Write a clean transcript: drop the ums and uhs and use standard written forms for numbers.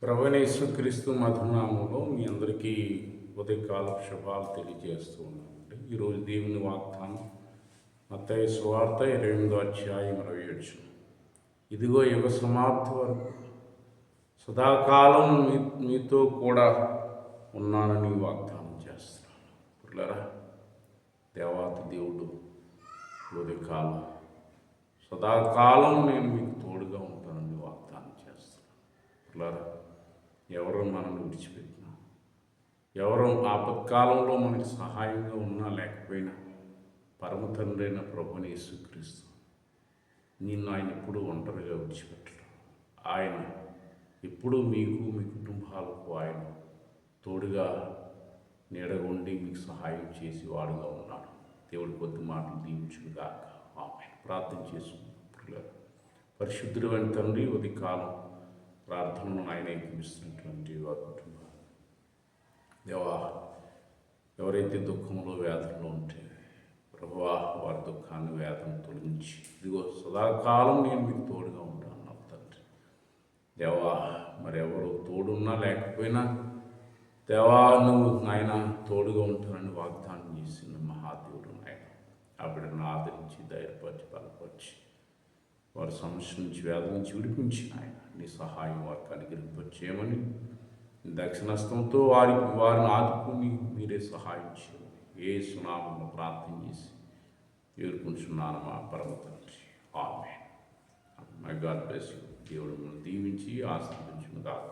ప్రభువైన యేసుక్రీస్తు మధునామంలో మీ అందరికీ ఉదయకాల శుభాలు తెలియజేస్తూ ఉన్నామండి. ఈరోజు దేవుని వాగ్దానం మత్తయి సువార్త 28వ అధ్యాయం 27. ఇదిగో యుగ సమాప్తి వరకు సదాకాలం మీతో కూడా ఉన్నానని వాగ్దానం చేస్తున్నాను. పిల్లరా, దేవాతి దేవుడు ఉదయకాలం సదాకాలం నేను మీకు తోడుగా ఉంటానని వాగ్దానం చేస్తున్నాను. పిల్లరా, ఎవరు మనల్ని విడిచిపెట్టినా, ఎవరు ఆపత్కాలంలో మనకి సహాయంగా ఉన్నా లేకపోయినా పరమ తండ్రి అయిన ప్రభువైన యేసుక్రీస్తు నిన్ను ఆయన ఎప్పుడూ ఒంటరిగా విడిచిపెట్టడు. ఆయన ఎప్పుడూ మీకు మీ కుటుంబాలకు ఆయన తోడుగా నీడగొండి మీకు సహాయం చేసి వాడుగా ఉన్నాడు. దేవుడి కొద్ది మాటలు దీవించుగాక. ఆమేన్. ప్రార్థన చేసుకుంటున్నారు. పరిశుద్ధుడు అయిన తండ్రి, ఉదయకాలం ప్రార్థనను ఆయన ఏకీపిస్తున్నటువంటి వారి కుటుంబాలు దేవా, ఎవరైతే దుఃఖంలో వేదనలో ఉంటే ప్రభువా, వారి దుఃఖాన్ని వేదన తొలగించి ఇదిగో సదాకాలం నేను మీకు తోడుగా ఉంటాను తండ్రి. దేవా, మరి ఎవరు తోడున్నా లేకపోయినా దేవా, నువ్వు నాయన తోడుగా ఉంటానని వాగ్దానం చేసిన మహాదేవుడు నాయన. ఆ బిడ్డను ఆదరించి ధైర్యపరిచి బలపరిచి వారి సమస్య నుంచి వేదన నుంచి విడిపించిన ఆయన నీ సహాయం వారికి అనుగ్రహింపచేయమని దక్షిణస్తంతో వారిని ఆదుకుని మీరే సహాయం చేయమని యేసు నామమున ప్రార్థన చేసి వేడుకుంటున్నాను మా పరమ తండ్రి. ఆమేన్. May God bless you. దేవుడు మిమ్మల్ని దీవించి ఆశీర్వదించును గాక.